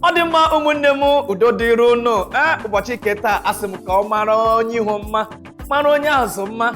Ọ dị mma ụmụnne m, udo dịrị unu. Ụbọchị nke taa asị m ka ọ mara onye ihu mma mara onye azụ mma.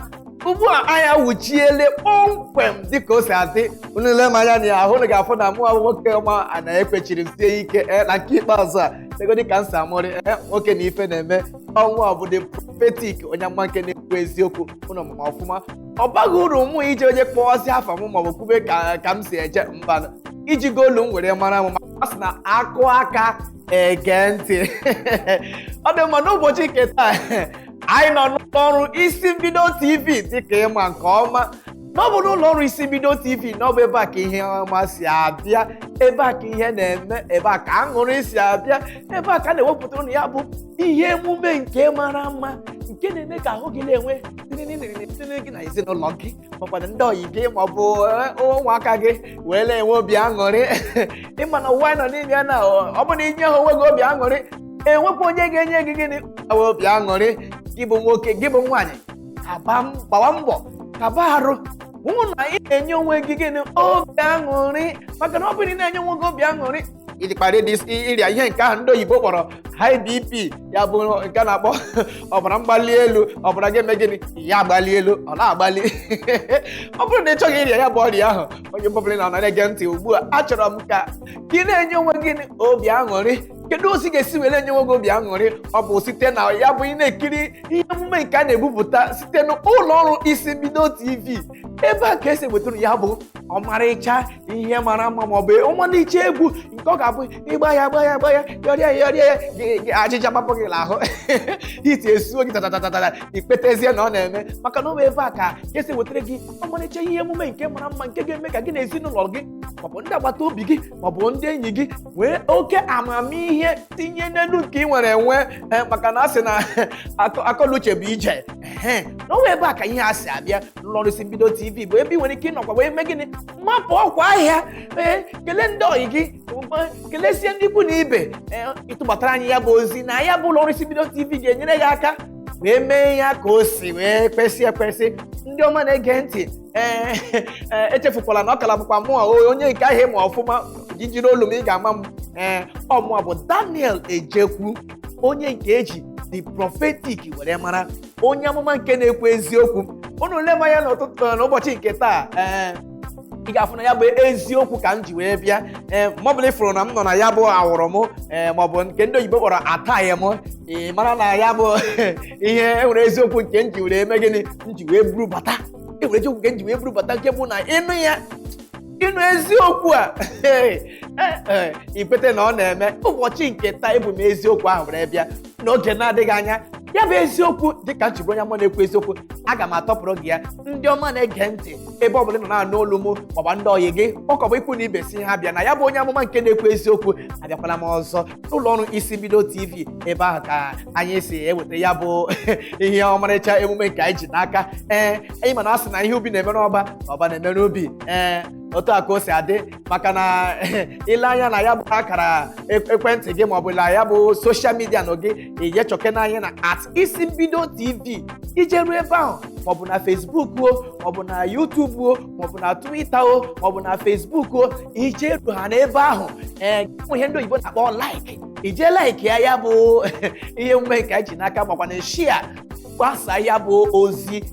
Ugbu a anya wuchiele kpọmkwem dịka o si adị. Unu le m anya na ahụ unu ga-afụ na mụ nwoke ọma na-ekpechiri m sie ike na nke ikpeazụ a ego dịka nsi amụrị nwoke na ife na-eme ọnwụ ọbụdị prophetic onye ama nke na-ekwu eziokwu unu ọmụma ọfụma. Ọ baghị uru mụ ije onye kpọọzi afa m maọbụ kwube ka m si eje mba iji goolu m were mara m a sị na akụ aka ege ntị. Ọ dị mma n'ụbọchị nke taa anyị nọ n'ụlọọrụ isi mbido TV dịka ịma nke ọma na ọ bụ n'ụlọọrụ isi mbido TV na ọ bụ ebe a ka ihe ọma si abịa, ebe a ka ihe na-eme, ebe a ka aṅụrị si abịa, ebe a ka na-ewepụtara ụnụ ya bụ ihe emume nke mara mma nke na-eme ka ahụ gị na-enwe gị na ezinụlọ gị maọbụ ndị ọyị gị maọbụ ụmụaka gị wee na-enwe obi aṅụrị. Ịma na ụwa anyị nọ n'ime ya na ọ bụ na inye ha onwe gị obi aṅụrị enwekwa onye ga-enye gị gịnị obi aṅụrị. Gị bụ nwoke gị bụ nwaanyị gbawa mbọ kaba arụ hụ na ị na-enye onwe gị gịnị obi aṅụrị, maka na ọ bụrụ na ị na-enye onwe gị obi aṅụrị ijikpara ịrịa ihe nke ahụ ndị oyibo kpọrọ high BP, ya bụ nke na-akpọ ọbara mgbali elu, ọbara gị eme gịnị ya agbali elu ọ na-agbali. Ọ bụrụ na ị chọghị ịrịa ya bụ ọrịa ahụ, onye ọbụla na-ege ntị ugbu a, achọrọ m ka ị na-enye onwe gịnị obi aṅụrị. Kedu osi ga-esi were enye onwe gị obi aṅụrị? Ọ bụ site na ya bụ ị na-ekiri ihe emume nke a na-ebupụta site n'ụlọ ọrụ isi mbido TV. Ebe a ka esi wetara ya bụ ọmarịcha ihe mara mma maọbụ ọmalịcha egwu nke ọ ga-abụ ịgba ya yọrịa ya ajịja gbapụ gị n'ahụ iti esuo gị tatatatata ikpetezie na ọ na-eme, maka na ọ bụ ebe a ka esi wetara gị ọmarịcha ihe emume nke mara mma nke ga-eme ka gị na ezinụlọ gị maọbụ ndị agbata obi gị maọbụ ndị enyi gị nwee oke amamihe tinye n'elu nke ị nwere enwe, maka na a sị na akọluche bụ ije. N'ọnwa ebe a ka ihe a si abịa. N'ụlọọrụ isi mbido TV bụ ebe ị nwere ike ịnọkwa wee mee gịnị mapụ ọkwa ahịa, kelee ndị ọyị gị, kelesie ndị ikwu na ibe, ịtụbatara anyị ya bụ ozi na ya bụ ụlọọrụ isi mbido TV ga-enyere ya aka wee mee ya ka o si wee kwesị ekwesị. Ndị ọma na-ege ntị, echefukwala na ọ kala bụkwa mụọ onye nke ahụ ịma ọfụma jijiri olu m ị ga-ama m. Ọmụa bụ Daniel Ejekwu, onye nke eji the prophetic were mara, onye amụma nke na-ekwu eziokwu. Unu leba anya n'ụbọchị nke taa, ị ga-afụ na ya bụ eziokwu ka m ji wee bịa. Ma ọ bụla ịfụrụ na m nọ na ya bụ awụrụ m maọbụ nke ndị oyibo kpọrọ ataghị m, ị mara na ya bụ ihe enwere eziokwu nke m ji were eme gịnị m ji wee buru bata. Enwere eziokwu nke m ji wee buru bata nke bụ na ịnụ eziokwu a ikwete na ọ na-eme. Ụbọchị nke taa ebu m eziokwu ahụ were bịa n'oge na-adịghị anya. Ya bụ eziokwu dịka nchigbu onye ọma na-ekwu eziokwu, aga m atọpụrụ gị ya. Ndị ọma na-ege ntị, ebe ọbụla nọ na-anụ olu m maọbụ ndị ọyị gị ọkọbụ ikwu na ibe si ha bịa na ya bụ onye amụma nke na-ekwu eziokwu abịakwala m ọzọ n'ụlọ ọrụ isi mbido TV. Ebe ahụ ka anyị si eweta ya bụ ihe ọmarịcha emume nke anyị ji n'aka. Anyị ma na asị na ihe ubi na-eme n'ọba ọba na-eme n'ubi. Otu a ka o si adị, maka na ile anya na ya bụ akara ekwentị gị maọbụ na ya bụ soshal midia nọ gị ije chọke n'anya na isi mbido TV ije ruo ebe ahụ, maọbụ na Facebook o maọbụ na YouTube o maọbụ na Twitter o maọbụ na Facebook o, ije ru ha n'ebe ahụ. Ihe ndị oyibo na-akpọ like, ije like ya bụ ihe emume nke anyị ji n'aka, makwa na share gbasa ya bụ ozi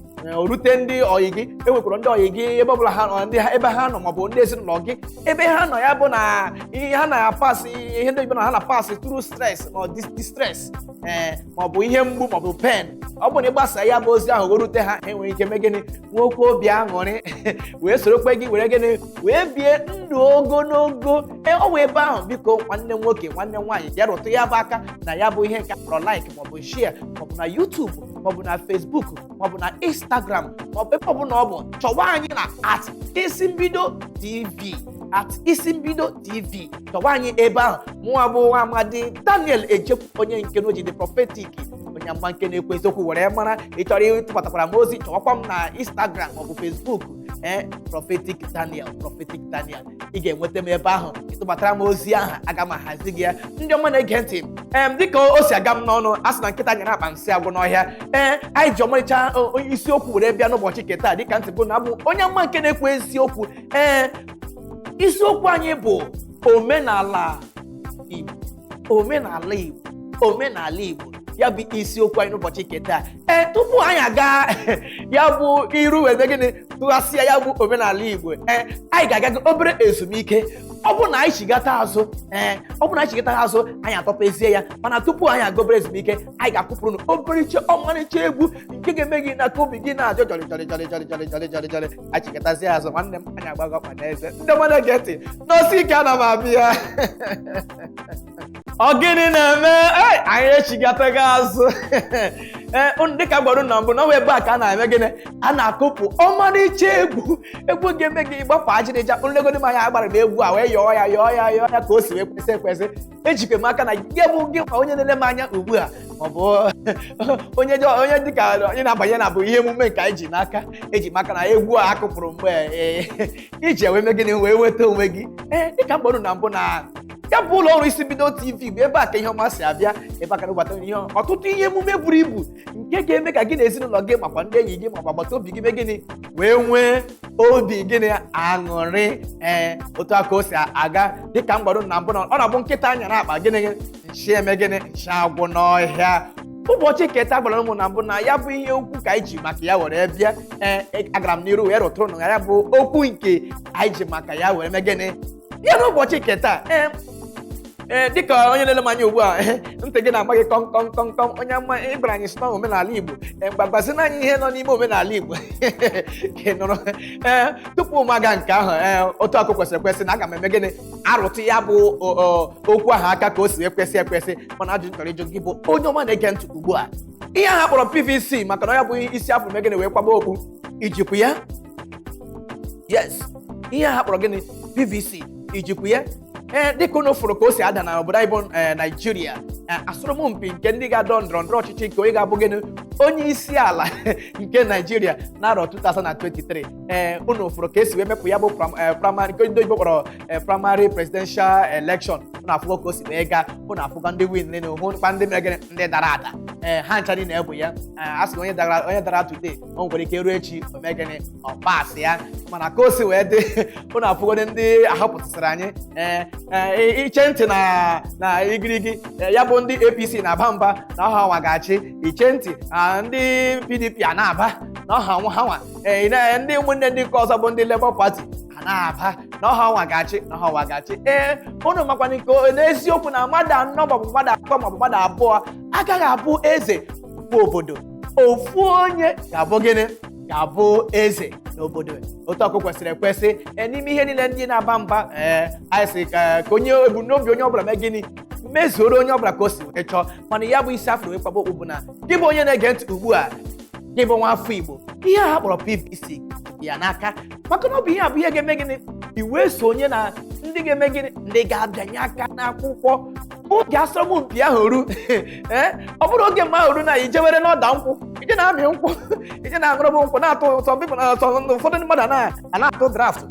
rute ndị ọyị gị. Enwekwara ndị ọyị gị ebe ọbụla ha nọ, ndị ebe ha nọ maọbụ ndị ezinụlọ gị ebe ha nọ, ya bụ na ihe ha na-apasị, ihe ndị oyibo na ha na-apasị through stress ma distress maọbụ ihe mgbu maọbụ pen. Ọ bụ na ịgbasa ya bụ ozi ahụ rute ha, enwere ike mee gịnị nwekwa obi aṅụrị wee sorokwe gị were gịnị wee bie ndụ ogologo. Ọ wụ ebe ahụ, biko nwanne nwoke nwanne nwaanyị bịa rụtụ ya bụ aka na ya bụ ihe nke akpọrọ like maọbụ share maọbụ na YouTube maọbụ na Facebook maọbụ na Instagram maọbụ ebe ọbụla ọ bụ. Chọwa anyị na isi mbido TV, isi mbido TV. Chọwa anyị ebe ahụ. Mụnwa bụ nwa amadi Daniel Ejekwu, onye nke n'oji the prophetic, onye amụma nke na-ekwu eziokwu were mara. Ị chọrọ ịtụbatakwara m ozi, chọwakwa m na Instagram maọbụ Facebook, prophetic Daniel. Ị ga-enweta m ebe ahụ, ịtụbatara m ozi ahụ, aga m ahazi gị ya. Ndị ọma na-ege ntị, dịka o si aga m n'ọnụ, a sị na nkịta nyere akpa nsị agwụ n'ọhịa. Anyị ji ọmarịcha isiokwu were bịa n'ụbọchị nke taa, dịka ntị bụ na abụ onye amụma nke na-ekwu eziokwu. Isiokwu anyị bụ omenala Igbo. omenala Igbo ya bụ isiokwu anyị n'ụbọchị nke taa. Tupu anyị aga ya bụ iru wee gịnị tụghasịa ya bụ omenala Igbo, anyị ga-aga obere ezumike. Ọ bụ na anyị chigata azụ anyị atọpezie ya, mana tupu anyị aga obere ezumike, anyị ga-akụpụrụ na ọmarịcha egwu nke ga-eme gị na ka obi gị na-ajọ jọrị. Anyị chigatazie azụ, nwanne m, anyị agbago ọkpa n'eze. Ndị mmadụ geti n'osi ike, ana m abịa. Ọ gịnị na-eme? Anyị echigataghị azụ. Dịka gwara na mbụ na ebe a ka a na-eme gịnị, a na-akụpụ ọmarịcha egwu ga-eme gị ịgbapụ ajịrịja. Nlegodi m anya agbara m egwu a wee yọọ ya ka o si wee kwesị. Ejikwa m aka na gị bụ gị ma onye na-ele m anya ugbu a, maọbụ onye dịka onye na-abanye na bụ ihe emume nke anyị eji m aka na egwu a akụpụrụ mgbe iji wee mee gịnị wee nweta onwe gị. Dịka mgbọrụ na mbụ na ya bụ ụlọ ọrụ isi bido TV bụ ebe a ka ihe ọma si abịa, ebe a ka na-ụbata ọtụtụ ihe emume buru ibu nke ga-eme ka gị na ezinụlọ gị makwa ndị enyi gị makwa agbata obi gị mee gịnị wee nwee obi gịnị aṅụrị. Otu aka o si aga dịka mgbado na mbụ na ọ na-abụ nkịta anya na-akpa gịnị nshi eme gịnị nshi agwụ n'ọhịa. Ụbọchị nketa gbara ụmụ na mbụ na ya bụ ihe okwu ka anyị ji maka ya were bịa. Agara m n'iru wee rụtụrụ na ya bụ okwu nke anyị ji maka ya were mee gịnị ya n'ụbọchị nketa. Dịka onye na-ele m anya ugbu a, ntị gị na-agba gị kọm onye ama ịgbara anyị site omenala Igbo. Mgbagbazi anyị ihe nọ n'ime omenala Igbo ka nụrụ. Tupu m aga nke ahụ, otu akụ kwesịrị ekwesị na aga m eme gịnị arụtụ ya bụ okwu ahụ aka ka o si ekwesị mana ajụjụ chọrọ ịjụ gị bụ onye ọma na-ege ntị ugbu a, ihe ahụ kpọrọ PVC maka na ya bụ isi afọ eme gịnị wee kwaba okpu, ijikwu ya? Yes, ihe ahụ kpọrọ gịnị PVC, ijikwu ya? Dịka unu fụrụ ka o si ada na obodo anyị bụ Naijiria, asọmpi nke ndị ga-adọ ndọrọndọrọ ọchịchị nke onye ga-abụ gịnị onye isi ala nke Naijiria n'arọ 2023. Unu fụrụ ka esi wee mepụ ya bụ primary nke ndị oyibo kpọrọ primary presidential election. Unu afụgo ka o si wee gaa, unu afụgo ndị win hụ kwa ndị mere gịnị ndị dara ada. Ha ncha niile ebu ya. A sị na onye dara today o nwere ike ruo echi o mee gịnị ọ paasị ya, mana ka o si wee dị unu afụgo ndị ahọpụtasịrị anyị. Iche ntị na igirigi ya bụ ndị APC na-aba mba na ọha nwa ga-achị. Iche ntị ndị PDP a na-aba na ọha nwa ha nwa. Ndị ụmụnne ndị nke ọzọ bụ ndị Labour Party a na-aba na ọha nwa ga-achị. Unu makwana nke n'eziokwu na mmadụ anọ maọbụ mmadụ atọ maọbụ mmadụ abụọ agaghị abụ eze bụ obodo. Ofu onye ga-abụ gịnị ga-abụ eze n'obodo. Otu ọkụ kwesịrị ekwesị n'ime ihe niile ndị na-aba mba. Anyị sị ka onye ebumnobi onye ọbụla mee gịnị mezuoro onye ọbụla ka o si wee chọọ, mana ya bụ isi afọ wee kwaba okpu bụ na gị bụ onye na-ege ntị ugbu a, gị bụ nwa afọ Igbo, ihe a kpọrọ PVC ya n'aka, maka na ọ bụ ihe ga-eme gịnị iwe so onye na ndị ga-eme gịnị ndị ga-abịanye aka n'akwụkwọ. Oge asọmpi ahụ ru ọ bụrụ oge mma ahụ ru na ijewere n'ọda nkwụ, ije na-amị nkwụ, ije na-aṅụrụbụ nkwụ, na-atụ ụfọdụ ndị mmadụ na-atụ draft.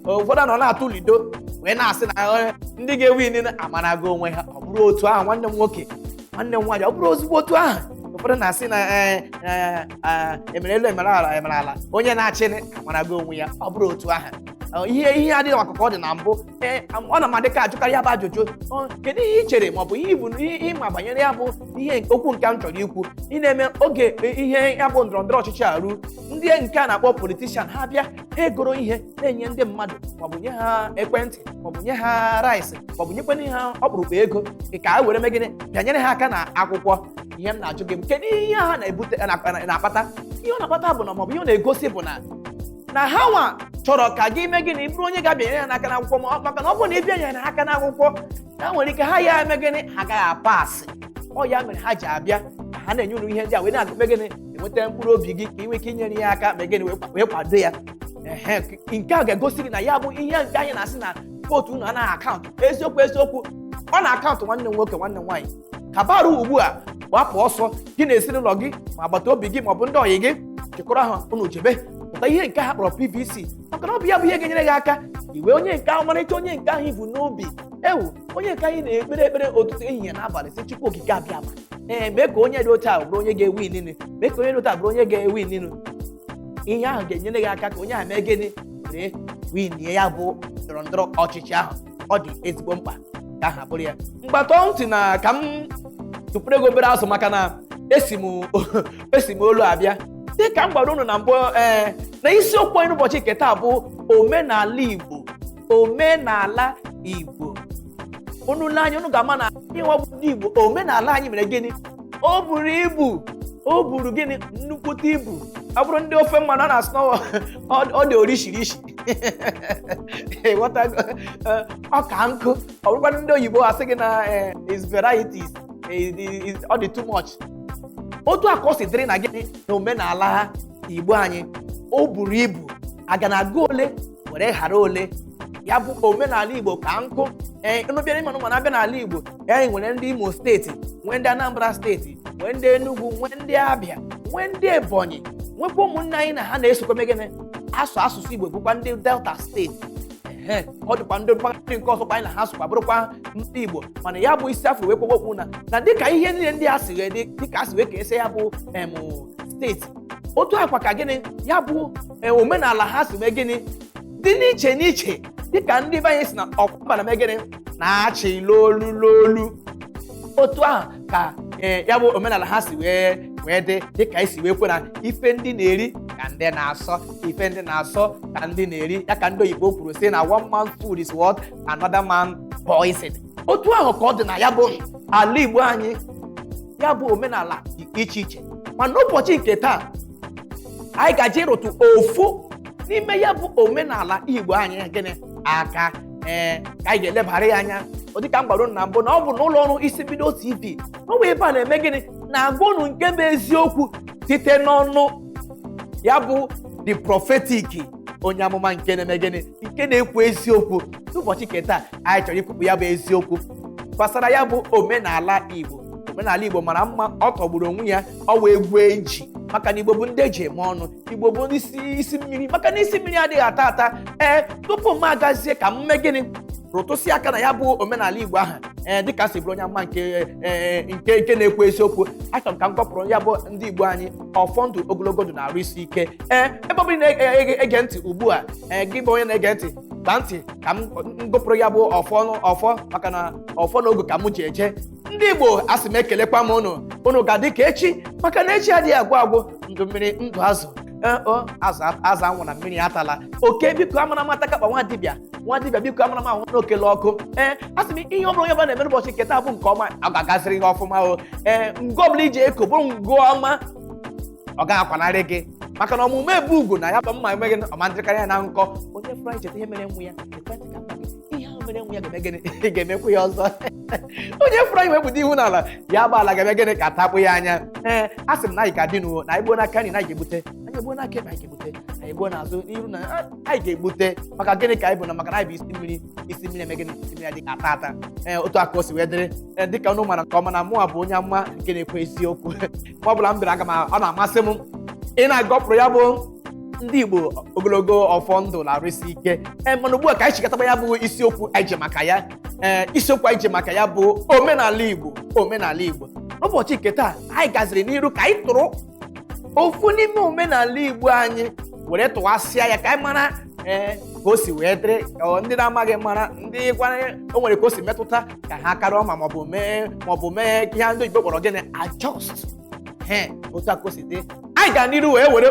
Ụfọdụ anọ na-atụ lido wee na-asị na ndị ga-ewin amarago onwe ha. Ọ bụrụ otu ahụ nwanne m nwoke, nwanne m nwaanyị, ọ bụrụ ozugbo otu ahụ. Ụfọdụ na-asị na emere elu emere ala, onye na-achị amarago onwe ya. Ọ bụrụ otu ahụ ihe adịghị maka ka ọ dị na mbụ. Ọ na amadị ka ajụkarị ya bụ ajụjụ, kedu ihe i chere maọbụ ihe ibu ịma banyere ya bụ ihe okwu nke m chọrọ ikwu. Ị na-eme oge ihe ya bụ ndọrọndọrọ ọchịchị arụ, ndị nke a na-akpọ politishan ha bịa ha egoro ihe na-enye ndị mmadụ maọbụ nye ha ekwentị maọbụ nye ha rice maọbụ nyekwana ha ọkpụrụkpụ ego ka ha were mee gịnị bịanyere ha aka na akwụkwọ. Ihe m na-ajụ gị kedu ihe ha na-ebute na-akpata? Ihe ọ na-akpata bụ na maọbụ ihe ọ na-egosi bụ na ha nwa chọrọ ka gị mee gịnị bụrụ onye ga-abịanyere ya n'aka n'akwụkwọ, maka na ọ bụrụ na ị bịanyere aka n'akwụkwọ ha nwere ike ha ya eme gịnị ha agaghị apasị. Ọ ya mere ha ji abịa ka ha na-enye unu ihe ndị a wee na-agụpe gịnị enweta mkpụrụ obi gị ka ị nwee ike inyere ya aka mee gịnị wee kwado ya. Nke a ga-egosi gị na ya bụ ihe nke anyị na-asị na vootu unu anaghị akaụntụ. Eziokwu ọ na-akaụntụ nwanne m nwoke nwanne m nwaanyị. Kabarụ ugbu a gbapụ ọsọ gị na ezinụlọ gị ma agbata obi gị maọbụ ndị ọyị gị chịkọrọ ha unu jebe pụta ihe nke ha kpọrọ PVC, maka na ọ bụ ya bụ ihe ga-enyere gị aka iwe onye nke ahụ ọmarịcha onye nke ahụ ibu n'obi. Onye nke anyị na-ekpere ekpere ụtụtụ ehihie n'abalị sị Chukwu okike abịa ma mee ka onye dị otu a bụrụ onye ga-ewin ninu, mee ka onye dị otu a bụrụ onye ga-ewin ninu. Ihe ahụ ga-enyere gị aka ka onye ahụ mee gịnị were winie ya bụ ndọrọndọrọ ọchịchị ahụ. Ọ dị ezigbo mkpa. ka aha bụrụ ya mgbata ntị na ka m tụpụrụ ego obere azụ maka na esi m olu abịa dịka m gwara unu na mbụ na isiokwu anyị n'ụbọchị nke taa bụ omenala Igbo unu lee anya unu ga-ama na ịghọgbu ndị Igbo omenala anyị mere gịnị o buru gịnị nnukwute ibu ọ bụrụ ndị ofe mmanụ a na-asụ ọ dị orishirishi ọka nkụ ọ bụrụkwa ndị oyibo asị gị na is varieties ọ dị too much otu a ka o si dịrị na gịnị na omenala Igbo anyị o buru ibu aga na aga ole were ghara ole ya bụ omenala Igbo ka nkụ ịnụbịara ịmanụ mana abịa n'ala Igbo anyị nwere ndị Imo steeti nwee ndị Anambra steeti nwee ndị Enugu nwee ndị Abịa nwee ndị Ebonyi nwekwa ụmụnne anyị na ha na-esokwa megịnị asụsụ Igbo bụkwa ndị Delta steeti ọ dịkwa ndị mpaghara nke ọzọkwa anyị na ha sokwa bụrụkwa ndị Igbo mana ya bụ isi afọ wee kpọkpọ na dịka ihe niile ndị a si wee dị dịka a si wee kese ya bụ steeti otu akwa ka gịnị ya bụ omenala ha si mee gịnị dị n'iche dịka ndị be anyị si na ọkpara mee gịnị na-achị lolu otu ahụ ka ya bụ omenala ha si wee dị dịka esi wee kwe na ife ndị na-eri ka ndị na-asọ ife ndị na-asọ ka ndị na-eri ya ka ndị oyibo kwuru sị na one man food is what another man poison otu ahụ ka ọ dị na ya bụ ala Igbo anyị ya bụ omenala dị iche mana n'ụbọchị nke taa anyị gaji ịrụtụ ofu n'ime ya bụ omenala Igbo anyị gịnị aka ka anyị ga-elebara ya anya dịka m gwara unu na mbụ na ọ bụ n'ụlọ ọrụ isi mbido TV ọ bụ ebe a na-eme gịnị na-agwa unu nke bụ eziokwu site n'ọnụ ya bụ the prophetic onye amụma nke na-eme gịnị nke na-ekwu eziokwu n'ụbọchị nke taa anyị chọrọ ikwupụ ya bụ eziokwu gbasara ya bụ omenala Igbo mara mma ọ tọgburu onwe ya ọ wee gbuo eji maka na Igbo bụ ndị eji eme ọnụ Igbo bụ ndị isi mmiri maka na isi mmiri adịghị ata tupu m agazie ka m mee gịnị rụtụsị aka na ya bụ omenala Igbo ahụ dịka si bụrụ onye mma nke na-ekwu eziokwu achọrọ m ka m gọpụrụ ya bụ ndị Igbo anyị ọfọ ndụ ogologo ndụ na-arụ isi ike ebe ọ bụla na-ege ntị ugbu a gị bụ onye na-ege ntị gba ntị ka m gụpụrụ ya bụ ọfọ maka na ọfọ n'oge ka m ji eje ndị Igbo asị m ekelekwa m unu ga-adị ka echi maka na echi adịghị agwụ ndụ mmiri ndụ azụ azụ anwụ na mmiri atala oke biko amara mata kakpa nwa dibịa biko amara m ahụ na okele ọkụ asị m ihe ọ bụla onye bụla na-eme ụbọchị nke taa bụ nke ọma ọ ga-agaziri gị ọfụma ngo ọbụla iji eko bụrụ ngo ọma ọ ga-akwanarị gị maka na ọmụmụ ebu ugwu na ya bụ mma eme gị ọma ndịkarị ya na nkọ onye fụrụ cheta ihe mere nwa ya ihe ahụ mere nwa ya ga-eme gịnị ga-emekwu ya ọzọ onye fụrụ anyị wepụta ihu n'ala ya gbaala ga-eme gịnị ka tapụ ya anya a sị m na anyị ga-adị n'uwo na anyị gbuo n'aka nri na anyị ga-egbute anyị gbuo n'aka ebe anyị ga-egbute anyị gbuo n'azụ n'iru na anyị ga-egbute maka gịnị ka anyị bụ na maka na anyị bụ isi mmiri eme gịnị isi mmiri adịghị ata otu aka o si wee dịrị dịka unu mara nke ọma na mụnwa bụ onye amụma nke na-ekwu eziokwu mgbe ọ bụla m bịara aga m ọ na-amasị m ị na-agọpụrụ ya bụ ndị Igbo ogologo ọfọ ndụ na-arụsi ike mana ugbu a ka anyị chịkọtaba ya bụ isiokwu anyị ji maka ya isiokwu anyị ji maka ya bụ omenala Igbo n'ụbọchị nke taa anyị gaziri n'iru ka anyị tụrụ ofu n'ime omenala Igbo anyị were tụwasịa ya ka anyị mara ka o si wee dịrị ndị na-amaghị mara ndị gwara o nwere ka o si metụta ka ha karịa ọma maọbụ mee ihe ndị Igbo kpọrọ gịnị adjust otu aka o si dị anyị ga n'iru wee were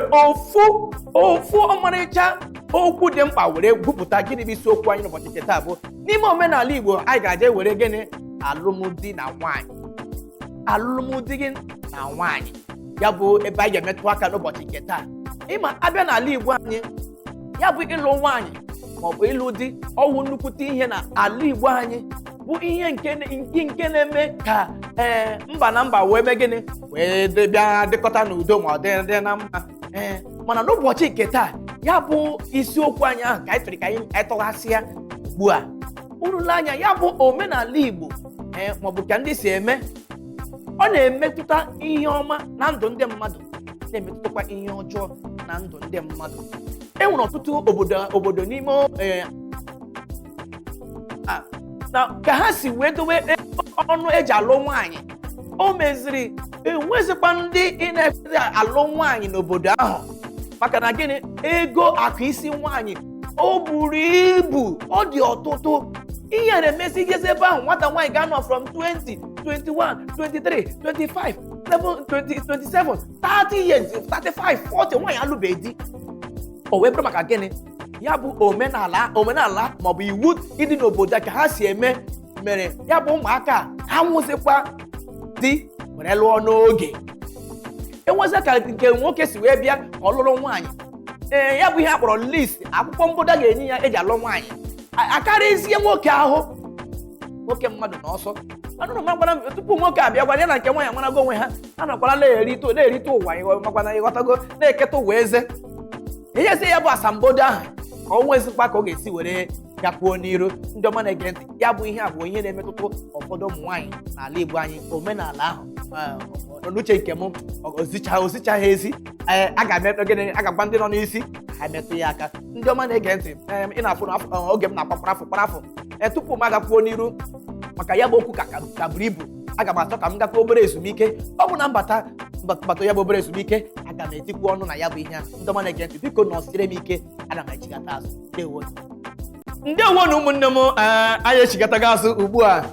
ofu ọmarịcha okwu dị mkpa were gwupụta gịnị bụ isiokwu anyị n'ụbọchị nke taa bụ n'ime omenala Igbo anyị ga-aje were gịnị alụmdi na nwaanyị ya bụ ebe anyị ga-emetụ aka n'ụbọchị nke taa ịma abịa n'ala Igbo anyị ya bụ ịlụ nwaanyị maọbụ ịlụ di ọwụ nnukwute ihe na ala Igbo anyị bụ ihe nke na-eme ka mba na mba wee mee gịnị wee bịa dịkọta n'udo ma ọ dị na mma mana n'ụbọchị nke taa ya bụ isiokwu anyị ahụ ka anyị chọrọ ka anyị tọghasịa ugbu a urula anya ya bụ omenala Igbo maọbụ ka ndị si eme ọ na-emetụta ihe ọma na ndụ ndị mmadụ na-emetụtakwa ihe ọjọọ na ndụ ndị mmadụ enwere ọtụtụ obodo n'ime na ka ha si wee dowe ọnụ eji alụ nwaanyị o meziri enwezikwa ndị ị na-efe alụ nwaanyị n'obodo ahụ maka na gịnị ego akụ isi nwaanyị o buru ibu ọ dị ọtụtụ ihe a na-emesi igezi ebe ahụ nwata nwaanyị ga-anọ from 20 21 23 25 27 30 years 35 40 nwaanyị alụbeghị di. O wee bụrụ maka gịnị? Ya bụ omenala maọbụ iwu ịdị n'obodo ka ha si eme mere ya bụ ụmụaka ha nwụsịkwa di were lụọ n'oge. Enwezi ka nke nwoke si wee bịa ka ọ lụrụ nwaanyị. Ya bụ ihe a kpọrọ list, akwụkwọ mbodo ga-enye ya eji alụ nwaanyị. Akarịzie nwoke ahụ, nwoke mmadụ n'ọsọ. Anụrụ magwara m tupu nwoke abịa gwa ya na nke nwaanyị marago onwe ha, a nọkwara na-erite ụwa makwana ịghọtago na-eketa ụwa eze. Ihe si ya bụ asambodo ahụ ka o nwezikwa ka ọ ga-esi were gakwuo n'iru. Ndị ọma na-ege ntị, ya bụ ihe a bụ ihe na-emetụta ụfọdụ ụmụ nwaanyị n'ala Igbo anyị. Omenala ahụ n'uche nke m osichaghị ezi. A ga-agwa ndị nọ n'isi ha metụ ya aka. Ndị ọma na-ege ntị, ị na-afụ oge m na-akpapụrafụ tupu m agakwuo n'iru maka ya bụ okwu ka buru ibu. Aga m achọ ka m gakwa obere ezumike. Ọ bụ na mbata ya bụ obere ezumike, aga m etikwu ọnụ na ya bụ ihe a. Ndị ọma na-ege ntị, biko nọsire m ike, ana m echigata azụ. Ndewo na ụmụnne m, anyị echigatago azụ ugbu a.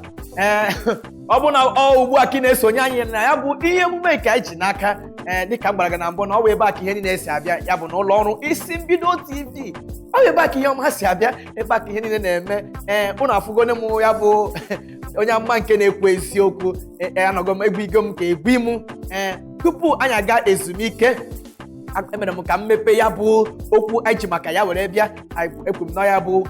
Ọ bụ na ugbu a ka ị na-esonye anyị na ya bụ ihe emume nke anyị ji n'aka. Dịka m gwara gị na mbụ na ọ bụ ebe a ka ihe niile si abịa, ya bụ na ụlọ ọrụ Isi Mbido TV. Ọ bụ ebe a ka ihe ọma si abịa, ebe a ka ihe niile na-eme. Ụnụ afụgone m ya bụ onye amụma nke na-ekwu eziokwu. Anọgo m egwu m ka egwu m. Tupu anyị aga ezumike, emere m ka m mepee ya bụ okwu anyị ji maka ya were bịa. Ekwu m na ya bụ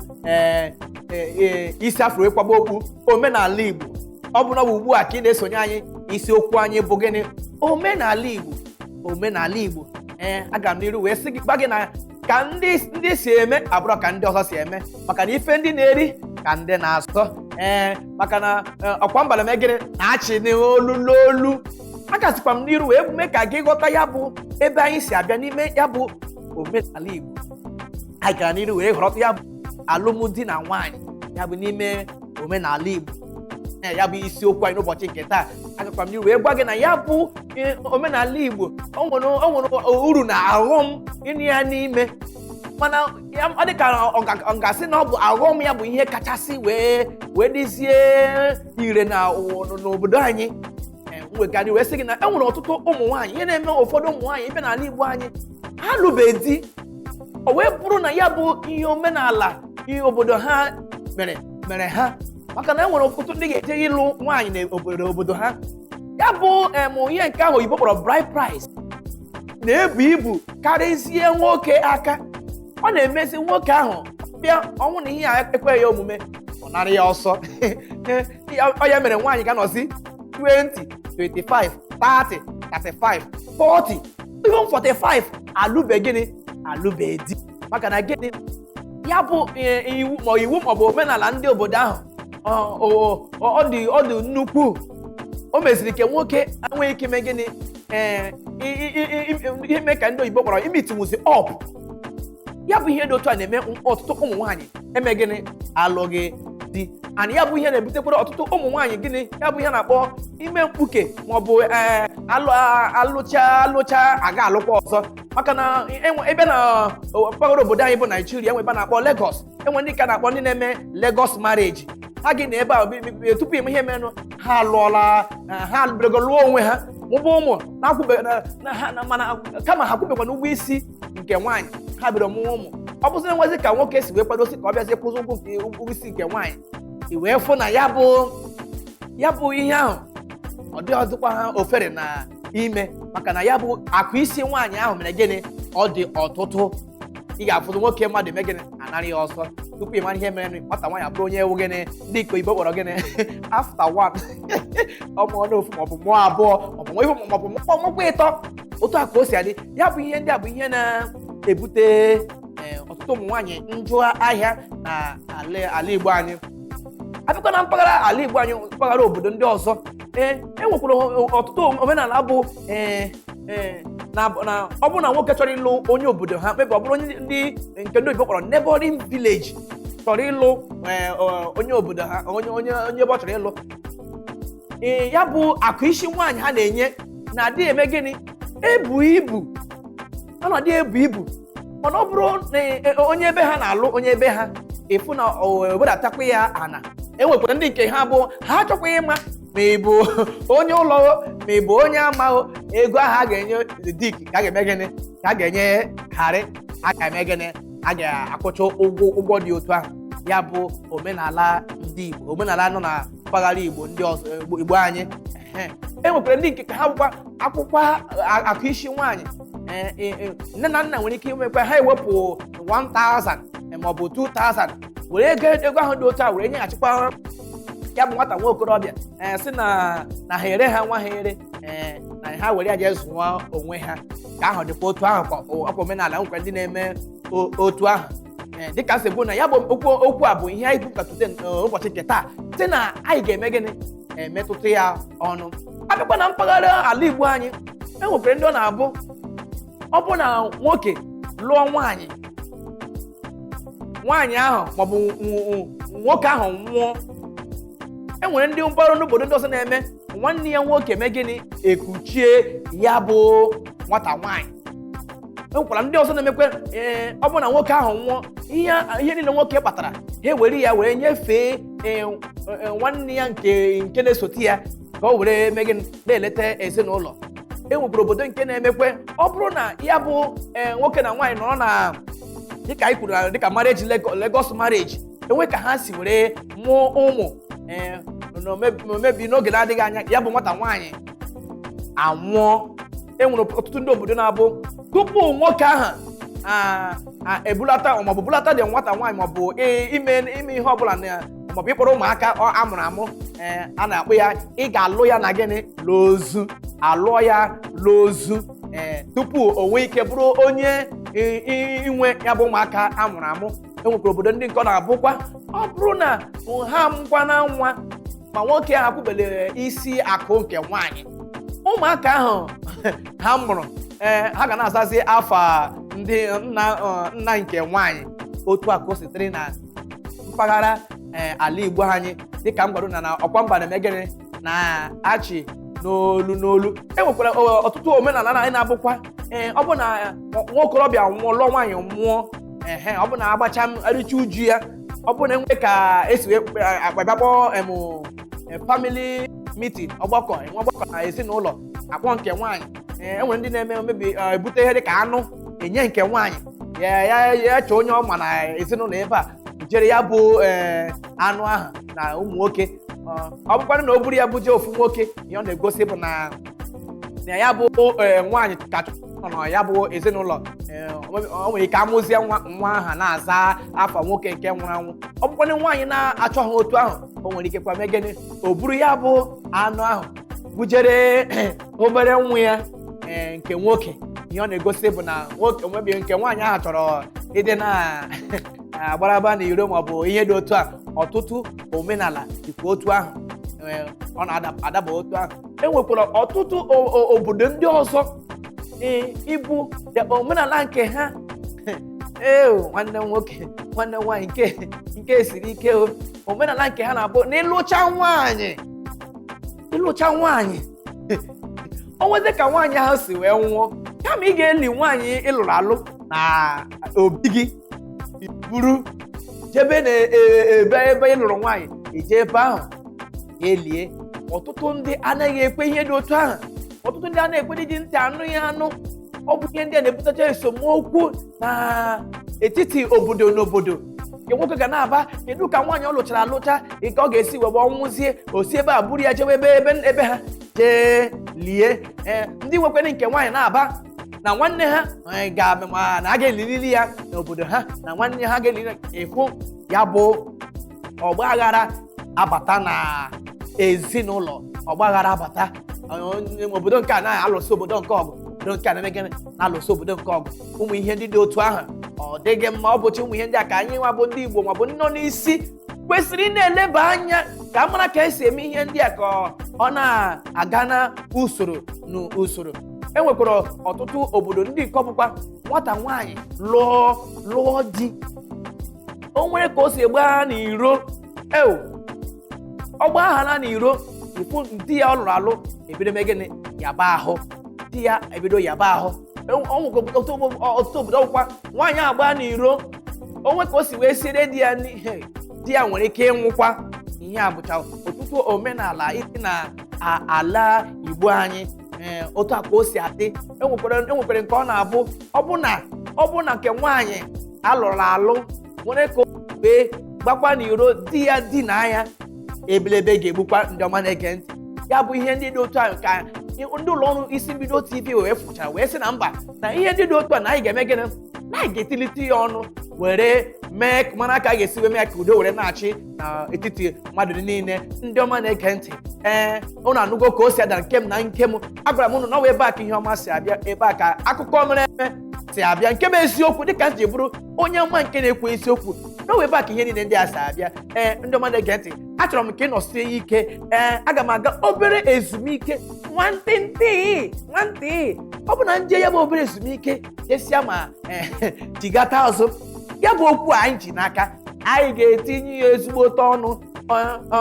isi afro ịkwagba okwu omenala Igbo. Ọ bụ na ugbu a ka ị na-esonye anyị, isiokwu anyị bụ gịnị? Omenala Igbo. Omenala Igbo. Aga m n'iru wee sị gị gba gị na ka ndị si eme abụrụ ka ndị ọzọ si eme, maka na ife ndị na-eri ka ndị na-asọ. Maka na ọkwa mbala m gịnị na-achị n'olu n'olu. Agasikwa m n'iru wee mee ka gị ghọta ya bụ ebe anyị si abịa n'ime ya bụ omenala Igbo. Anyị gara n'iru wee ghọrọta ya bụ alụmdi na nwaanyị, ya bụ n'ime omenala Igbo. Ya bụ isiokwu anyị n'ụbọchị nke taa. Agakwa m n'iru wee gwa gị na ya bụ omenala Igbo o nwere uru na aghọm ịnụ ya n'ime, mana ọ dị ka ọ ga-asị na ọ bụ aghọm ya bụ ihe kachasị wee dịzie ire n'obodo anyị. Nwegara wee sị gị na e nwere ọtụtụ ụmụ nwaanyị, ihe na-eme ụfọdụ ụmụ nwaanyị ebe n'ala Igbo anyị ha lụbeghị di. O wee bụrụ na ya bụ ihe omenala ihe obodo ha mere ha, maka na e nwere ọtụtụ ndị ga-eje ịlụ nwaanyị n'obodo ha. Ya bụ ihe nke ahụ oyibo kpọrọ bride price na-ebu ibu karịzie nwoke aka. Ọ na-emezi nwoke ahụ bịa ọnwụ na ihe a ekweghị ya omume, ọ nara ya ọsọ. Ọ ya mere nwaanyị ga-anọzi 20, 25, 30, 35, 40, even 45 alụbeghị di. Maka na gịnị? Ya bụ iwu maọbụ omenala ndị obodo ahụ ọ dị nnukwu. O meziri ke nwoke enweghị ike ime gịnị? Ihe mee ka ndị oyibo kpọrọ imitinwuzi up. Ya bụ ihe dị otu a na-eme ọtụtụ ụmụ nwaanyị eme gịnị? Alụghị di. And ya bụ ihe na-ebutekwara ọtụtụ ụmụ nwaanyị gịnị? Ya bụ ihe na-akpọ ime mkpuke maọbụ alụcha aga alụkwa ọzọ. Maka na ebe na mpaghara obodo anyị bụ Naijiria, enwe ebe a na-akpọ Lagos. Enwe ndị ka na-akpọ ndị na-eme Lagos marriage. Ha gị na ebe a tupu ime ihe menụ ha alụọla, ha alụbego lụọ onwe ha mụbụ ụmụ mana kama ha kwubekwa n'ụgwọ isi nke nwaanyị, ha bidoro mụọ ụmụ. Ọ bụzị enwezi ka nwoke si wee kwadosi ka ọ bịazie kwụzi ụgwọ isi nke nwaanyị, i wee fụ na ya bụ ihe ahụ ọ dị ọzọkwa ha ofere na ime. Maka na ya bụ akụ isi nwaanyị ahụ mere gịnị? Ọ dị ọtụtụ. Ị ga-afụzụ nwoke mmadụ eme gịnị? Anara ya ọsọ. Tupu ị mara ihe mere, nwata nwaanyị abụrụ onye ewu gịnị? Ndị Igbo kpọrọ gịnị? After one. Ọ mụọ n'ofu maọbụ mụọ abụọ maọbụ mụkwa ịtọ. Otu a ka o si adị. Ya bụ ihe ndị a bụ ihe na-ebute ọtụtụ ụmụ nwaanyị njụ ahịa na ala Igbo anyị. Abịakwa na mpaghara ala Igbo anyị, mpaghara obodo ndị ọzọ, enwekwara ọtụtụ omenala bụ na ọ bụrụ na nwoke chọrọ ịlụ onye obodo ha, mebe ọ bụrụ ndị nke ndị oyibo kpọrọ neighboring village, chọrọ ịlụ onye obodo ha, onye ebe ọ chọrọ ịlụ, ya bụ akụ isi nwaanyị ha na-enye na-adị eme gịnị? Ebu ibu. Ọ na-adị ebu ibu. Mana ọ bụrụ na onye ebe ha na-alụ onye ebe ha, efu na o wedatakwa ya ana, enwekwara ndị nke ha bụ ha achọkwaghị ịma ma ị bụ onye ụlọ ma ị bụ onye amaghị ego ahụ a ga-enye dik ka a ga-eme gịnị ka a ga-enye harị a ga-eme gịnị a ga-akwụcha ụgwọ dị otu ahụ. Ya bụ omenala ndị Igbo, omenala nọ na mpaghara Igbo ndị ọzọ Igbo anyị. Enwekwara ndị nke ka ha bụkwa akwụkwọ akụ isi nwaanyị. Nne na nna nwere ike imekwa ha ewepụ 1000 maọbụ 2000 were ego ahụ dị otu a were nyeghachikwa ya bụ nwata nwa okorobịa si na ha ere ha nwa ha ere na ha were ya jee zụọ onwe ha. Ka ahụ dịkwa otu ahụ ka ọkwa omenala nwekwa ndị na-eme otu ahụ. Dịka sị bụ na ya bụ okwu a bụ ihe anyị kwupụtatute ụbọchị nke taa site na anyị ga-eme gịnị emetụta ya ọnụ. Abịakwa na mpaghara ala Igbo anyị enwekwara ndị ọ na-abụ ọ bụ na nwoke lụọ nwaanyị ahụ maọbụ nwoke ahụ nwụọ, enwere ndị mpaghara n'obodo ndị ọzọ na-eme nwanne ya nwoke mee gịnị ekuchie ya bụ nwata nwaanyị. Enwekwara ndị ọzọ na-emekwe ọ bụ na nwoke ahụ nwụọ ihe niile nwoke kpatara ha ewere ya were nyefee nwanne ya nke na-esote ya ka o were mee gịnị na-eleta ezinụlọ. Enwekwara obodo nke na-emekwe ọ bụrụ na ya bụ nwoke na nwaanyị nọrọ na dịka anyị kwuru dịka marriage Lagos marriage, enwe ka ha si were mụọ ụmụ mebi n'oge na-adịghị anya ya bụ nwata nwaanyị anwụọ. Enwere ọtụtụ ndị obodo na-abụ tupu nwoke ahụ ebulata maọbụ bulata dị nwata nwaanyị maọbụ ime ihe ọbụla maọbụ ịkpọrọ ụmụaka amụrụ amụ a na-akpọ ya ị ga-alụ ya na gịnị l'ozu, alụọ ya l'ozu tupu o nwee ike bụrụ onye inwe ya bụ ụmụaka amụrụ amụ. Enwekwara obodo ndị nke ọ na-abụkwa ọ bụrụ na ha mụkwa na nwa ma nwoke ahụ akwụbelere isi akụ nke nwaanyị, ụmụaka ahụ ha mụrụ ha ga na-azazi afa ndị nna nke nwaanyị. Otu a ka o sitere na mpaghara ala Igbo anyị dịka m gwara na ọkwa mba na-eme gịnị na-achị n'olu. Enwekwara ọtụtụ omenala anyị na-abụkwa ọ bụ na nwa okorobịa nwụọ lụọ nwaanyị nwụọ ọ bụ na agbacha aricha uju ya, ọ bụ na enwe ka esi akpabakpọ family meeting ọgbakọ na ezinụlọ akpọ nke nwaanyị. Enwere ndị na-eme omebi ebute ihe dịka anụ enye nke nwaanyị ya chọọ onye ọma na ezinụlọ ebe a jere ya bụ anụ ahụ na ụmụ nwoke. Ọ bụkwanụ na o buru ya buje ofu nwoke, ihe ọ na-egosi bụ na ya bụ nwaanyị ka nọ na ya bụ ezinụlọ o nwere ike amụzie nwa ahụ na-aza afa nwoke nke nwụrụ anwụ. Ọ bụkwanụ nwaanyị na-achọ ha otu ahụ, o nwere ike kwa mee gịnị o buru ya bụ anụ ahụ bujere obere nwa ya nke nwoke. Ihe ọ na-egosi bụ na nwoke omebi nke nwaanyị ahụ chọrọ ịdị na-agbaraba na iro maọbụ ihe dị otu a. Ọtụtụ omenala dịkwa otu ahụ, ọ na-adaba otu ahụ. Enwekwara ọtụtụ obodo ndị ọzọ ịbụ omenala nke ha nwanne nwoke nwanne nwaanyị nke siri ike. Omenala nke ha na-abụ n'ịlụcha nwaanyị o nwete ka nwaanyị ahụ si wee nwụọ, kama ị ga-eli nwaanyị ịlụrụ alụ na obi gị buru jebe na ebe ịlụrụ nwaanyị eje ebe ahụ elie. Ọtụtụ ndị anaghị ekwe ihe dị otu ahụ, ọtụtụ ndị anaghị ekwe dị ntị anụ ya anụ. Ọ bụ ihe ndị a na-ebutacha esemokwu na etiti obodo na obodo. Nke nwoke ga na-aba kedu ka nwaanyị ọ lụchara alụcha nke ọ ga-esi webe ọnwụzie osi ebe a buru ya jewe ebe ha jee lie. Ndị nwekwere nke nwaanyị na-aba na nwanne ha ga-ama na a ga-eliriri ya n'obodo ha na nwanne ha ga-eliri ekwu ya bụ ọgbaghara abata na ezinụlọ. Ọgbaghara abata obodo nke a na-alụso obodo nke ọgụ, obodo nke a na-eme gịnị na-alụso obodo nke ọgụ. Ụmụ ihe ndị dị otu ahụ ọ dịghị mma. Ọ bụchi ụmụ ihe ndị a ka anyị nwa bụ ndị Igbo maọbụ ndị nọ n'isi kwesịrị ị na-eleba anya ka a mara ka esi eme ihe ndị a ka ọ na-aga na usoro. Enwekwara ọtụtụ obodo ndị nke ọbụkwa nwata nwaanyị lụọ di, o nwere ka o si gbaa n'iro ọ gbaghara n'iro ifu di ya ọ lụrụ alụ ebido mee gịnị yaba ahụ, di ya ebido yaba ahụ. Ọtụtụ obodo ọkwa nwaanyị agba n'iro, o nwe ka o si wee sire di ya nwere ike ịnwụkwa ihe a bụcha ọtụtụ omenala isi na ala Igbo anyị otu a ka o si adị. Enwekwere nke ọ na-abụ ọ bụ na nke nwaanyị alụrụ alụ nwere ka wee gbakwa n'iro di ya dina ya, ebelebe ga-egbukwa ndị ọma na-ege ntị. Ya bụ ihe ndị dị otu a ka ndị ụlọ ọrụ isi mbido TV wee fụchara wee sị na mba na ihe ndị dị otu a na anyị ga-eme gịnị, na anyị ga-etilite ya ọnụ were mee mara ka a ga-esi wee mee ka udo were na-achị n'etiti mmadụ niile. Ndị ọma na-ege ntị, ụnụ anụgo ka o si ada nke m na nke m. Agwara m ụnụ na ọ ebe a ka ihe ọma si abịa, ebe a ka akụkọ mere eme si abịa, nke bụ eziokwu dịka m ji bụrụ onye ọma nke na-ekwu eziokwu. N'owe ebe a ka ihe niile ndị a si abịa. Ndị ọma na-ege ntị, achọrọ m ka ị nọsie ike. Aga m aga obere ezumike nwantịntị. Ọ bụ na nje ya bụ obere ezumike jesịa ma jigata azụ, ya bụ okwu anyị ji n'aka, anyị ga-etinye ya ezigbote ọnụ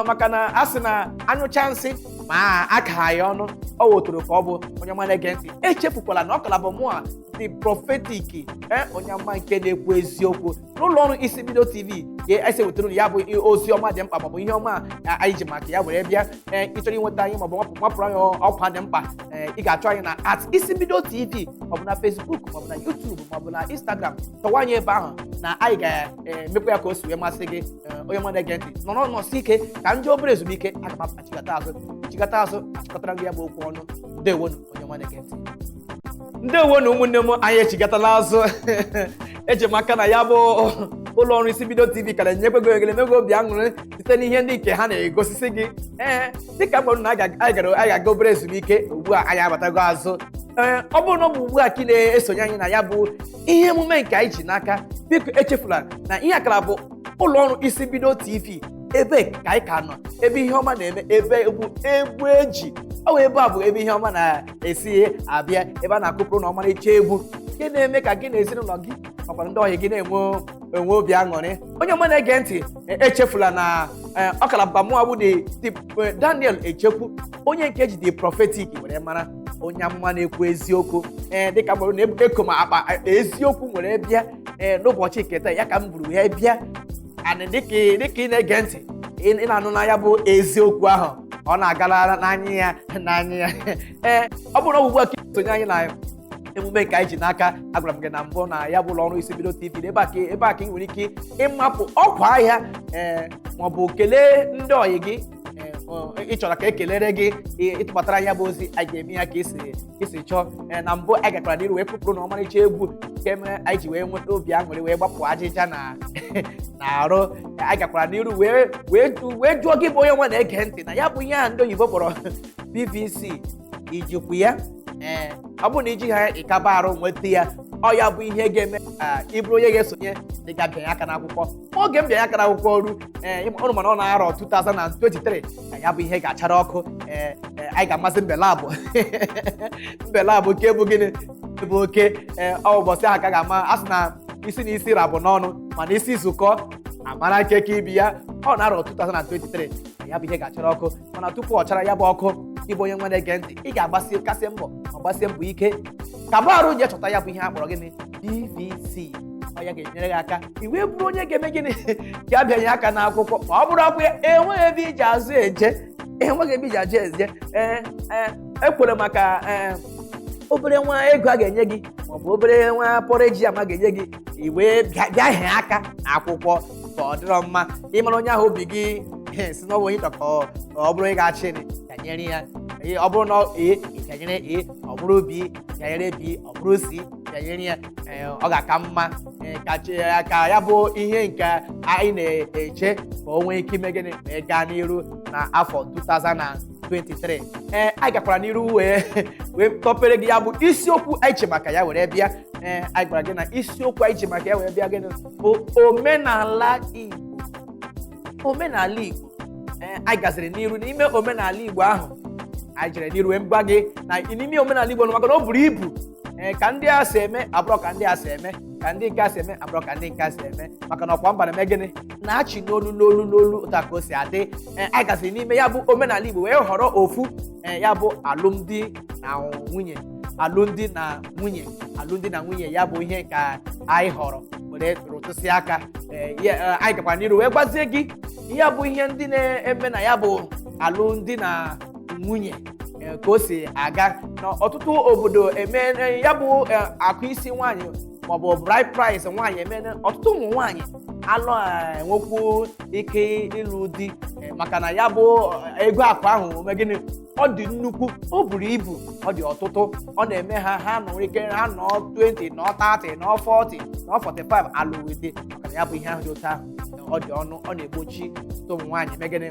maka na a sị na anyụcha nsị ma aka ya ọnụ, ọ wotoro ka ọ bụ. Onye ọma na-ege ntị, echefukwala na ọ kala bụ mụ a dị prophetic, onye ọma nke na-ekwu eziokwu n'ụlọ ọrụ isi mbido TV. Ese wetara ya bụ ozi ọma dị mkpa maọbụ ihe ọma anyị ji maka ya were bịa. Ịchọrọ inweta anyị maọbụ mapụrụ anyị ọkwa dị mkpa, ị ga-achọ anyị na isi mbido TV maọbụ na Facebook maọbụ na YouTube maọbụ na Instagram. Tọwa anyị ebe ahụ na anyị ga-emekwa ya ka o si wee masị gị. Onye ọma na-ege ntị, nọsi ike ka ndị obere ezumike. Aga m achịkọta azụ achịkọtara gị ya bụ okwu ọnụ. Ndewonu onye ọma na-ege ntị. Ndewonu ụmụnne m, anyị echigatala azụ. Eji m aka na ya bụ ụlọ ọrụ isi mbido TV ka na-enyekwa gị ogele mego obi aṅụrị site n'ihe ndị nke ha na-egosisi gị. Dịka mgbe na anyị ga-aga obere ezumike, ugbu a anyị abatago azụ. Ọ bụrụ na ọ bụ ugbu a ka ị na-esonye anyị na ya bụ ihe emume nke anyị ji n'aka, biko echefula na ihe akara bụ ụlọ ọrụ isi mbido TV. Ebe ka anyị ka nọ, ebe ihe ọma na-eme, ebe egwu eji ebe a bụ ebe ihe ọma na-esi abịa, ebe a na-akụpụrụ na ọmarịcha egwu nke na-eme ka gị na ezinụlọ gị makwara ndị ọhịa gị na-enwe obi aṅụrị. Onye ọma na-ege ntị, echefula na ọkara bụkwa mụ abụ Daniel Ejekwu, onye nke ji dị prophetic were mara, onye amụma na-ekwu eziokwu. Dịka mụrụ na eko ma akpa eziokwu nwere bịa n'ụbọchị nke taa, ya ka m buru wee bịa. Dịka ị na-ege ntị, ị na-anụ na ya bụ eziokwu ahụ, ọ na-agala n'anya ya. Ọ bụrụ na ugbu a ka ị sonye anyị na emume nke anyị ji n'aka, agwara m gị na mbụ na ya bụ ụlọ ọrụ isi mbido TV. Ebe a ka ị nwere ike ịmapụ ọkwa ahịa maọbụ kelee ndị ọyị gị ị chọrọ ka ekelere gị, ịtụbatara ya bụ ozi. Anyị ga-eme ya ka isi chọọ. Na mbụ anyị gakwara n'iru wee kụpụrụ na ọmarịcha egwu nke mere anyị ji wee nweta obi aṅụrị wee gbapụ ajịja na arụ. Anyị gakwara n'iru wee jụọ gị bụ onye nwa na-ege ntị na ya bụ ihe a ndị oyibo kpọrọ PVC, ijikwu ya. Ọ bụrụ na iji ha ịkaba arụ nweta ya, ọ ya bụ ihe ga-eme ka ị bụrụ onye ga-esonye dịga bịanye aka n'akwụkwọ. Oge m bịanye aka n'akwụkwọ ọrụ mana ọ na-arọ 2023 ka ya bụ ihe ga-achara ọkụ. Anyị ga-amasị mbelabụ nke bụ gịnị bụ oke ụbọchị ahụ ka ga-ama. A sị na isi na isi rabụ n'ọnụ mana isi zukọ amara nke ka ibi ya. Ọ na-arọ 2023 ka ya bụ ihe ga-achara ọkụ. Mana tupu ọ chara ya bụ ọkụ, ịbụ onye nwe na-ege ntị, ị ga-agbasie mbọ ike ka arụ je chọta ya bụ ihe a kpọrọ gịnị PVC. Ọ ya ga-enyere gị aka i wee bụrụ onye ga-eme gịnị ga abịanye aka n'akwụkwọ. Ma ọ bụrụ akwụ ya enweghị ebe iji azụ eje. Ekwere maka obere nwa ego a ga-enye gị maọbụ obere nwa pọreji ama ga-enye gị, i wee bịahie aka n'akwụkwọ ka ọ dịrọ mma. Ịmara onye ahụ obi gị si na ọ bụ onye ka ọ bụrụ ị ga-achị nyere ya. Ọ bụrụ na ịnyere ọ bụrụ B, nyere B, ọ bụrụ C, nyere ya. Ọ ga-aka mma ka ya bụ ihe nke anyị na-eche ka o nwee ike ime gịnị wee gaa n'iru na afọ 2023. Anyị gakwara n'iru wee tọpere gị ya bụ isiokwu anyị che maka ya were bịa. Anyị gwara gị na isiokwu anyị che maka ya were bịa gịnị bụ omenala Igbo. Anyị gaziri n'iru n'ime omenala Igbo ahụ. Anyị jere n'iru wee gwa gị na n'ime omenala Igbo maka na o buru ibu. Ka ndị a si eme abụrọ ka ndị a si eme, ka ndị nke a si eme abụrọ ka ndị nke a si eme, maka na ọkwa mba na-eme gịnị na-achị n'olu ụta ka o si adị. Anyị gaziri n'ime ya bụ omenala Igbo wee họrọ ofu ya bụ alụmdi na nwunye. Ya bụ ihe ka anyị họrọ were rụtụsị aka. Anyị gakwara n'iru wee gwazie gị ihe bụ ihe ndị na-eme na ya bụ alụmdi na nwunye ka o si aga na ọtụtụ obodo eme ya bụ akụ isi nwaanyị maọbụ bride price nwaanyị eme ọtụtụ ụmụ nwaanyị alụ enwekwu ike ịlụ di maka na ya bụ ego akụ ahụ gịnị ọ dị nnukwu, o buru ibu, ọ dị ọtụtụ, ọ na-eme ha nọ ike ha nọ 20 nọ 30 nọ 40 nọ 45 alụwede maka na ya bụ ihe ahụ dị otu ahụ ọ dị ọnụ, ọ na-egbochi ụmụ nwaanyị megịnị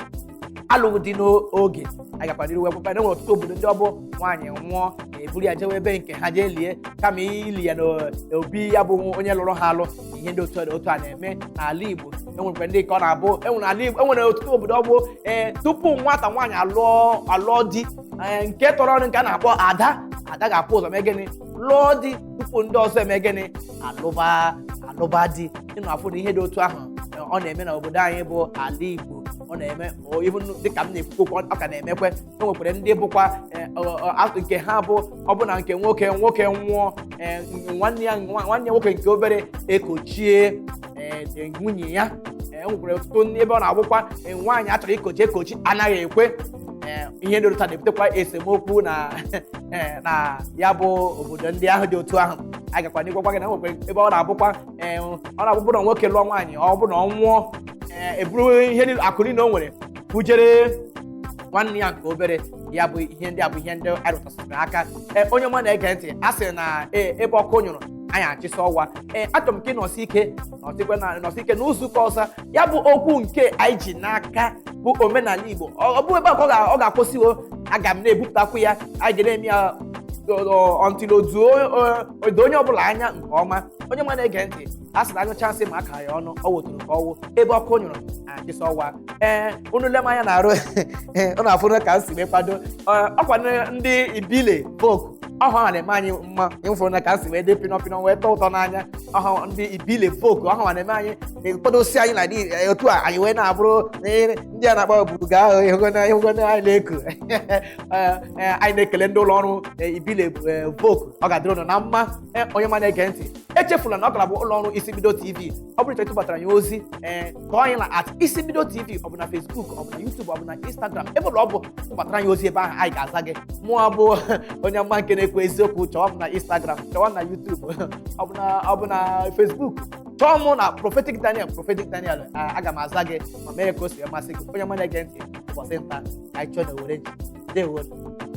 alụghị di n'oge. Anyị gakwa n'iru wepụta na enwere ọtụtụ obodo ndị ọbụ nwaanyị nwụọ eburu ya jewe ebe nke ha jee lie kama ili ya n'obi ya bụ onye lụrụ ha alụ. Ihe ndị otu a na-eme n'ala Igbo. Enwere ndị ka ọ na-abụ enwere ọtụtụ obodo ọbụ tupu nwata nwaanyị alụọ di nke tọrọ ọnụ nke a na-akpọ ada ga-apụ ụzọ megịnị lụọ di tupu ndị ọzọ eme gịnị alụba di. Ịnụ afụ na ihe dị otu ahụ ọ na-eme n'obodo anyị bụ ala Igbo. Ọ na-eme dịka m na-ekwukwu ọ ka na-emekwe. Enwekwara ndị bụkwa nke ha bụ ọbụna nke nwoke nwụọ nwanne ya nwoke nke obere ekochie nwunye ya. Enwekwara ọtụtụ ndị ebe ọ na-abụkwa nwaanyị achọrọ ekochi anaghị ekwe. Ihe ndị ụta na-ebutekwa esemokwu na ya bụ obodo ndị ahụ dị otu ahụ. A gakwa n'ịgwakwa gị na enwekwara ebe ọ na-abụkwa na nwoke lụọ nwaanyị ọ bụ na ọ nwụọ eburu ihe akụ niile o nwere bujere nwanne ya nke obere. Ya bụ ihe ndị a bụ ihe ndị arụtasịrị aka. Onye ọma na-ege ntị, a sị na ebe ọkụ nyụrụ anyị achịsa ọwa. Achọrọ m ka ị nọsi ike n'ụzọ ụka ọzọ. Ya bụ okwu nke anyị ji n'aka bụ omenala Igbo. Ọ bụ ebe ọ ga-akwụsịwo, aga m na-ebupụtakwu ya. Anyị ga-eme ya until odo onye ọbụla anya nke ọma. Onye ọma na-ege ntị, a sị na anyụcha nsị ma aka ya ọnụ ọ wetụrụ ka ọwụ ebe ọkụ nyụrụ achịsa ọwa. Unu le m anya na-arụ ụnụ afụrụ ka m si wee kwado ọkwa ndị ibile folk ọhụ ha na-eme anyị mma. Ịfụrụ na ka m si wee dị pinọpinọ wee tọọ ụtọ n'anya. Ọhụ ndị ibile folk ọhụ ha na-eme anyị ekwadosi anyị na otu a anyị wee na-abụrụ ndị a na-akpọ buga ahụ ịhụgona anyị na-eku. Anyị na-ekele ndị ụlọ ọrụ ibile folk. Ọ ga-adịrị ụnụ na mma. Onye ma na-ege ntị, echefula na ọ gara bụ ụlọ ọrụ Isibido TV. Ọ bụrụ ịchọ ịtụbatara ya ozi kọọ anyị na @Isibido TV, ọ bụ na Facebook, ọ bụ na YouTube, ọ bụ na Instagram. Ebe ọ bụ tụbatara ya ozi ebe ahụ anyị ga-aza gị. Mụọ bụ onye mma nke na-ekwu eziokwu. Chọwa m na Instagram, chọwa na YouTube, ọ bụ na Facebook. Chọọ mụ na Prophetic Daniel. Aga m aza gị ma mee ka o si masị gị. Onye mma na-ege ntị, ụbọchị nta anyị chọọ na were ndewo.